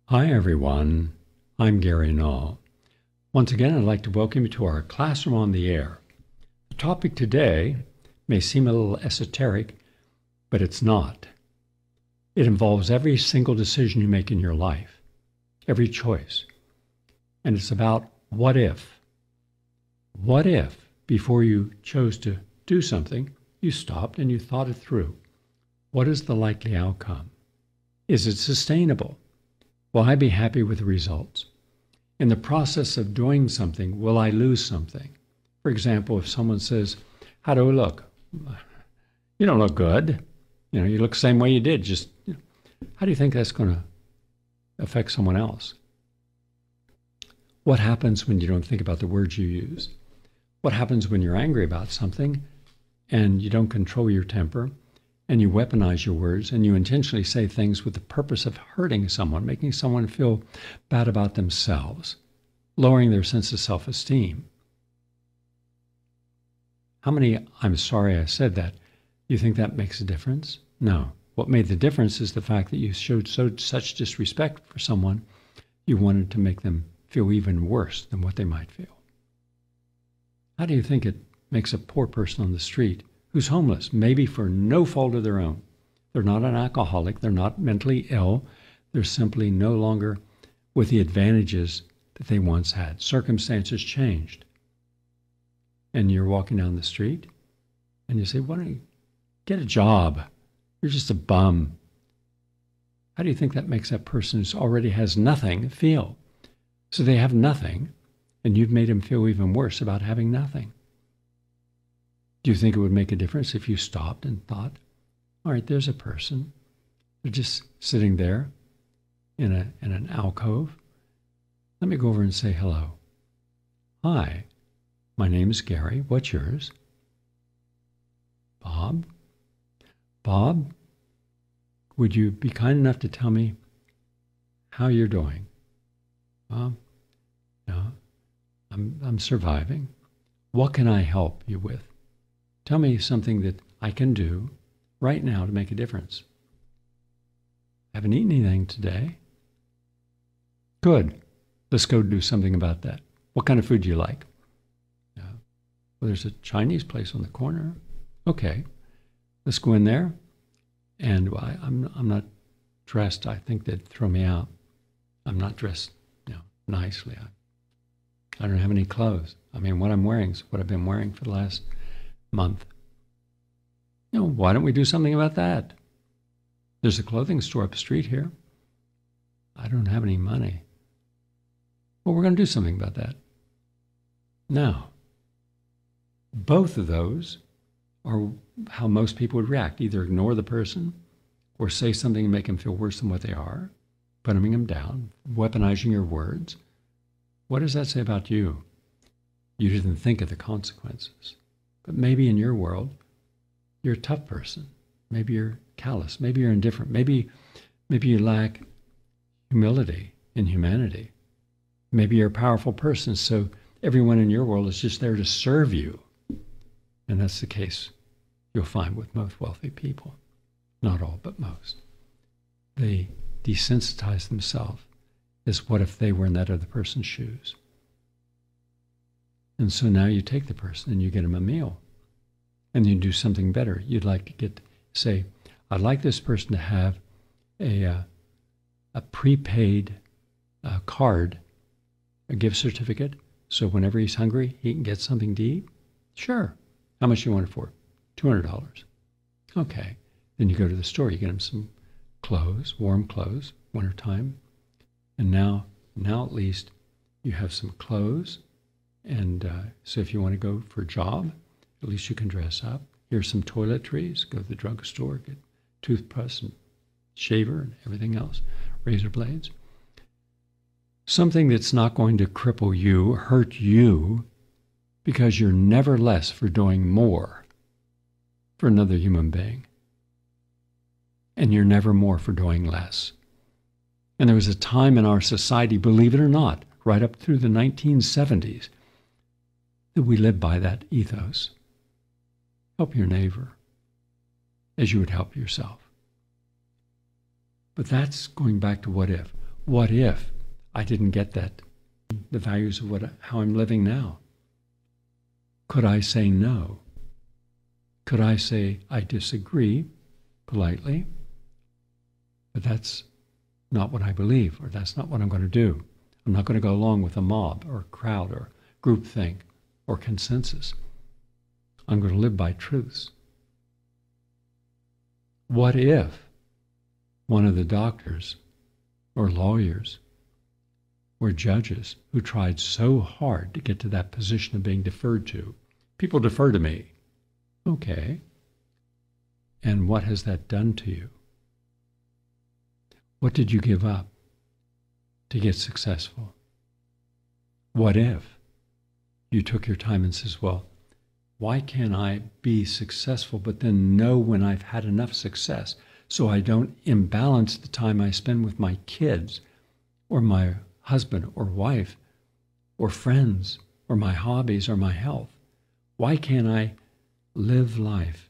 Hi everyone, I'm Gary Null. Once again, I'd like to welcome you to our Classroom on the Air. The topic today may seem a little esoteric, but it's not. It involves every single decision you make in your life, every choice. And it's about what if. What if, before you chose to do something, you stopped and you thought it through? What is the likely outcome? Is it sustainable? Will I be happy with the results? In the process of doing something, will I lose something? For example, if someone says, how do I look? You don't look good. You look the same way you did. Just, how do you think that's going to affect someone else? What happens when you don't think about the words you use? What happens when you're angry about something and you don't control your temper and you weaponize your words and you intentionally say things with the purpose of hurting someone, making someone feel bad about themselves, lowering their sense of self-esteem? How many, I'm sorry I said that, you think that makes a difference? No. What made the difference is the fact that you showed such disrespect for someone, you wanted to make them feel even worse than what they might feel. How do you think it makes a poor person on the street who's homeless, maybe for no fault of their own? They're not an alcoholic, they're not mentally ill, they're simply no longer with the advantages that they once had. Circumstances changed. And you're walking down the street and you say, why don't you get a job? You're just a bum. How do you think that makes that person who already has nothing feel? So they have nothing, and you've made them feel even worse about having nothing. Do you think it would make a difference if you stopped and thought, all right, there's a person. They're just sitting there in an alcove. Let me go over and say hello. Hi, my name is Gary. What's yours? Bob? Bob, would you be kind enough to tell me how you're doing? No, I'm surviving. What can I help you with? Tell me something that I can do right now to make a difference. Haven't eaten anything today? Good. Let's go do something about that. What kind of food do you like? Well, there's a Chinese place on the corner. Okay. Let's go in there. And I'm not dressed. I think they'd throw me out. I'm not dressed, nicely. I don't have any clothes. I mean, what I'm wearing is what I've been wearing for the last month. Why don't we do something about that? There's a clothing store up the street here. I don't have any money. Well, we're going to do something about that. Now, both of those are how most people would react. Either ignore the person or say something and make them feel worse than what they are, putting them down, weaponizing your words. What does that say about you? You didn't think of the consequences. But maybe in your world, you're a tough person. Maybe you're callous. Maybe you're indifferent. Maybe you lack humility and humanity. Maybe you're a powerful person, so everyone in your world is just there to serve you. And that's the case you'll find with most wealthy people. Not all, but most. They desensitize themselves as what if they were in that other person's shoes. And so now you take the person and you get them a meal. And you do something better. You'd like to say, I'd like this person to have a prepaid card, a gift certificate, so whenever he's hungry, he can get something to eat. Sure. How much do you want it for? $200. Okay. Then you go to the store, you get him some clothes, warm clothes, wintertime. And now at least you have some clothes. And so if you want to go for a job, at least you can dress up. Here's some toiletries. Go to the drugstore, get toothbrush and shaver and everything else, razor blades. Something that's not going to cripple you, hurt you, because you're never less for doing more for another human being. And you're never more for doing less. And there was a time in our society, believe it or not, right up through the 1970s, that we lived by that ethos. Help your neighbor as you would help yourself. But that's going back to what if. What if I didn't get that, the values of how I'm living now? Could I say no? Could I say I disagree politely, but that's not what I believe, or that's not what I'm going to do. I'm not going to go along with a mob or a crowd or groupthink or consensus. I'm going to live by truths. What if one of the doctors or lawyers or judges who tried so hard to get to that position of being deferred to, people defer to me. Okay. And what has that done to you? What did you give up to get successful? What if you took your time and says, well, why can't I be successful, but then know when I've had enough success so I don't imbalance the time I spend with my kids or my husband or wife or friends or my hobbies or my health? Why can't I live life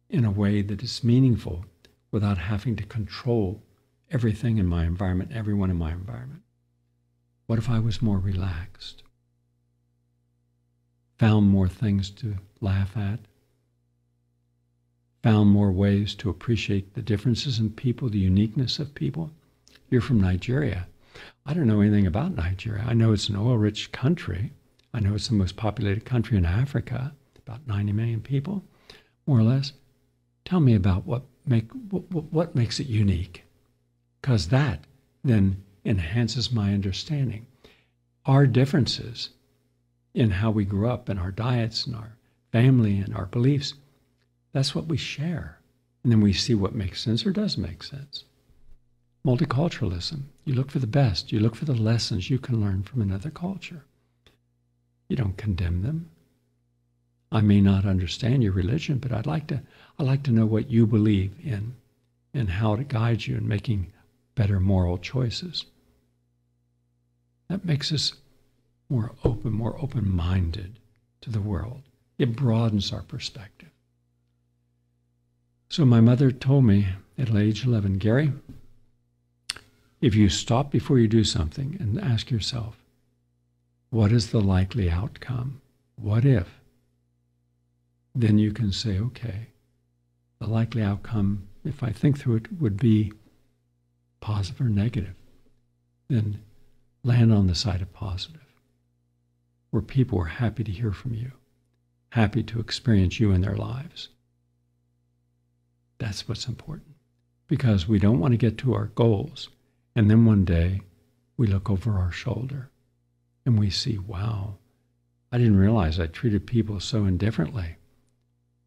in a way that is meaningful without having to control everything in my environment, everyone in my environment? What if I was more relaxed? Found more things to laugh at? Found more ways to appreciate the differences in people, the uniqueness of people? You're from Nigeria. I don't know anything about Nigeria. I know it's an oil-rich country. I know it's the most populated country in Africa, about 90 million people, more or less. Tell me about what makes it unique, because that then enhances my understanding. Our differences in how we grew up and our diets and our family and our beliefs, that's what we share. And then we see what makes sense or doesn't make sense. Multiculturalism, you look for the best. You look for the lessons you can learn from another culture. You don't condemn them. I may not understand your religion, but I'd like to know what you believe in and how it guides you in making better moral choices. That makes us more open-minded to the world. It broadens our perspective. So my mother told me at age 11, Gary, if you stop before you do something and ask yourself, what is the likely outcome? What if? Then you can say, okay, the likely outcome, if I think through it, would be positive or negative. Then land on the side of positive, where people are happy to hear from you, happy to experience you in their lives. That's what's important, because we don't want to get to our goals, and then one day we look over our shoulder and we see, wow, I didn't realize I treated people so indifferently,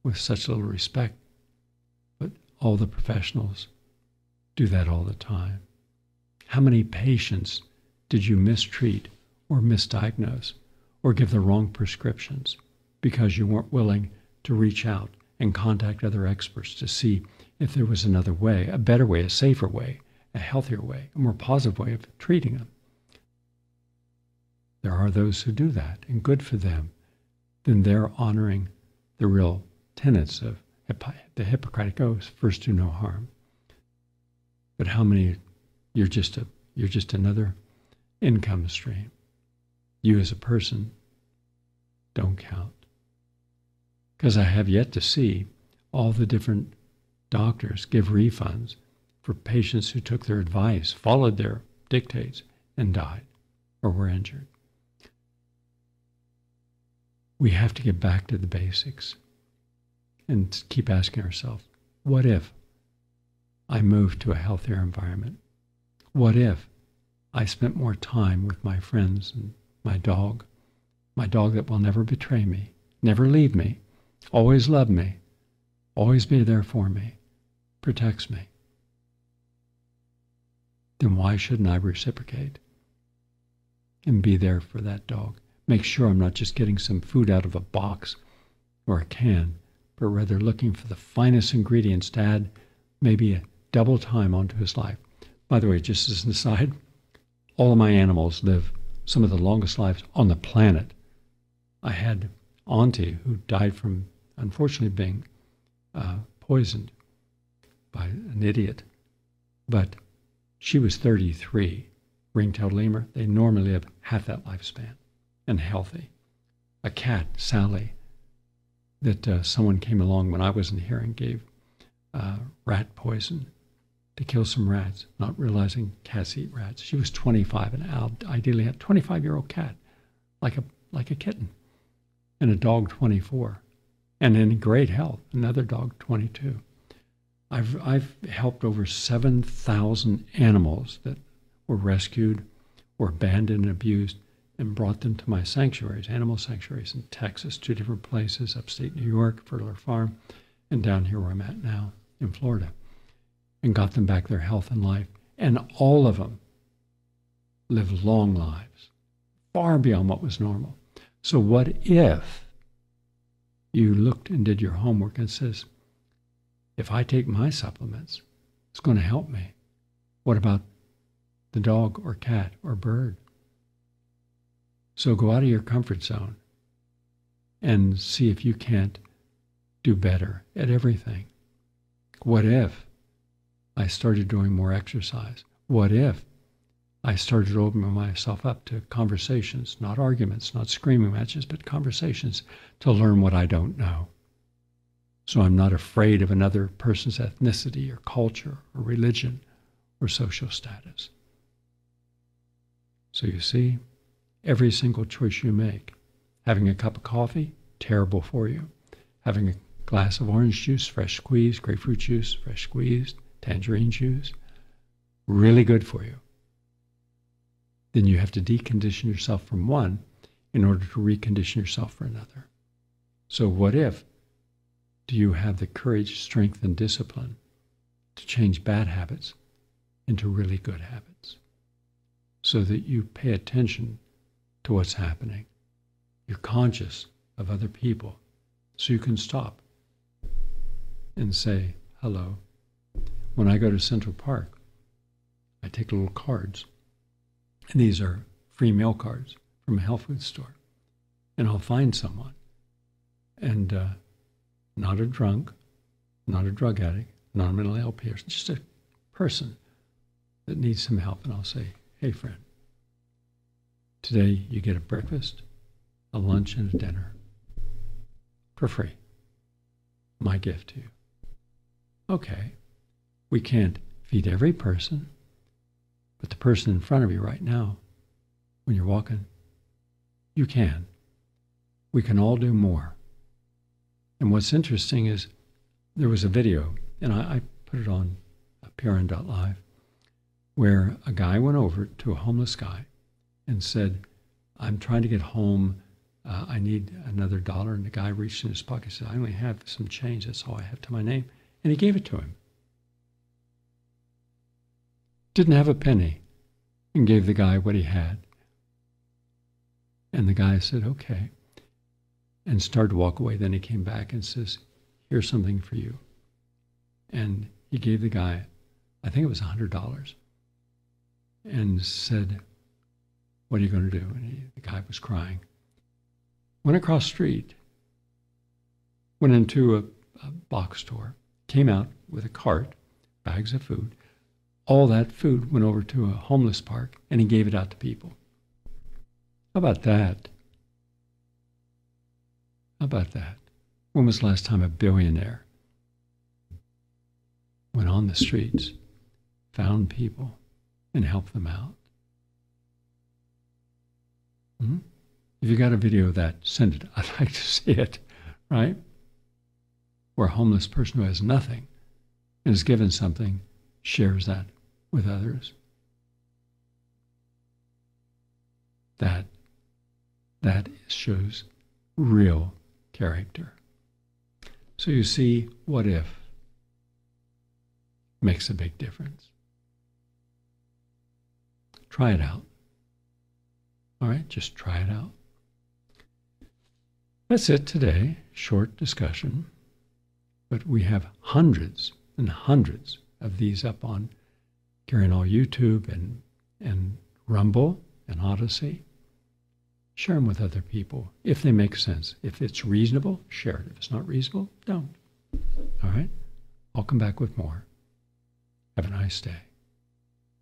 with such little respect. But all the professionals do that all the time. How many patients did you mistreat or misdiagnose or give the wrong prescriptions because you weren't willing to reach out and contact other experts to see if there was another way, a better way, a safer way, a healthier way, a more positive way of treating them? There are those who do that, and good for them. Then they're honoring the real tenets of the Hippocratic Oath, first do no harm. But how many, you're just another income stream. You as a person don't count. Because I have yet to see all the different doctors give refunds for patients who took their advice, followed their dictates, and died or were injured. We have to get back to the basics and keep asking ourselves, what if I moved to a healthier environment? What if I spent more time with my friends and my dog that will never betray me, never leave me, always love me, always be there for me, protects me? Then why shouldn't I reciprocate and be there for that dog? Make sure I'm not just getting some food out of a box or a can, but rather looking for the finest ingredients to add maybe a double time onto his life. By the way, just as an aside, all of my animals live some of the longest lives on the planet. I had Auntie who died from, unfortunately, being poisoned by an idiot, but she was 33. ring-tailed lemur, they normally live half that lifespan and healthy. A cat, Sally, that someone came along when I wasn't here and gave rat poison to kill some rats, not realizing cats eat rats. She was 25 and ideally had a 25-year-old cat, like a kitten, and a dog 24, and in great health, another dog 22. I've helped over 7,000 animals that were rescued or abandoned and abused and brought them to my sanctuaries, animal sanctuaries in Texas, 2 different places, upstate New York, Fertile Farm, and down here where I'm at now in Florida, and got them back their health and life. And all of them live long lives, far beyond what was normal. So what if you looked and did your homework and says, if I take my supplements, it's going to help me. What about the dog or cat or bird? So go out of your comfort zone and see if you can't do better at everything. What if I started doing more exercise? What if I started opening myself up to conversations, not arguments, not screaming matches, but conversations to learn what I don't know? So I'm not afraid of another person's ethnicity or culture or religion or social status. So you see, every single choice you make, having a cup of coffee, terrible for you. Having a glass of orange juice, fresh squeezed, grapefruit juice, fresh squeezed, tangerine juice, really good for you. Then you have to decondition yourself from one in order to recondition yourself for another. So what if do you have the courage, strength, and discipline to change bad habits into really good habits so that you pay attention to what's happening? You're conscious of other people, so you can stop and say hello. When I go to Central Park, I take little cards, and these are free meal cards from a health food store, and I'll find someone, and not a drunk, not a drug addict, not a mentally ill person, just a person that needs some help, and I'll say, hey friend, today you get a breakfast, a lunch, and a dinner for free. My gift to you. Okay, we can't feed every person, but the person in front of you right now, when you're walking, you can. We can all do more. And what's interesting is there was a video, and I put it on PRN.live, where a guy went over to a homeless guy and said, I'm trying to get home. I need another $1. And the guy reached in his pocket and said, I only have some change. That's all I have to my name. And he gave it to him. Didn't have a penny and gave the guy what he had. And the guy said, okay, and started to walk away. Then he came back and says, here's something for you. And he gave the guy, I think it was $100, and said, what are you going to do? And the guy was crying. Went across the street, went into a box store, came out with a cart, bags of food. All that food went over to a homeless park, and he gave it out to people. How about that? How about that? When was the last time a billionaire went on the streets, found people, and helped them out? If you got a video of that, send it. I'd like to see it, right? Where a homeless person who has nothing and is given something shares that with others. That shows real character. So you see, what if makes a big difference. Try it out. All right, just try it out. That's it today. Short discussion. But we have hundreds and hundreds of these up on Carrying All YouTube and Rumble and Odyssey. Share them with other people if they make sense. If it's reasonable, share it. If it's not reasonable, don't. All right? I'll come back with more. Have a nice day.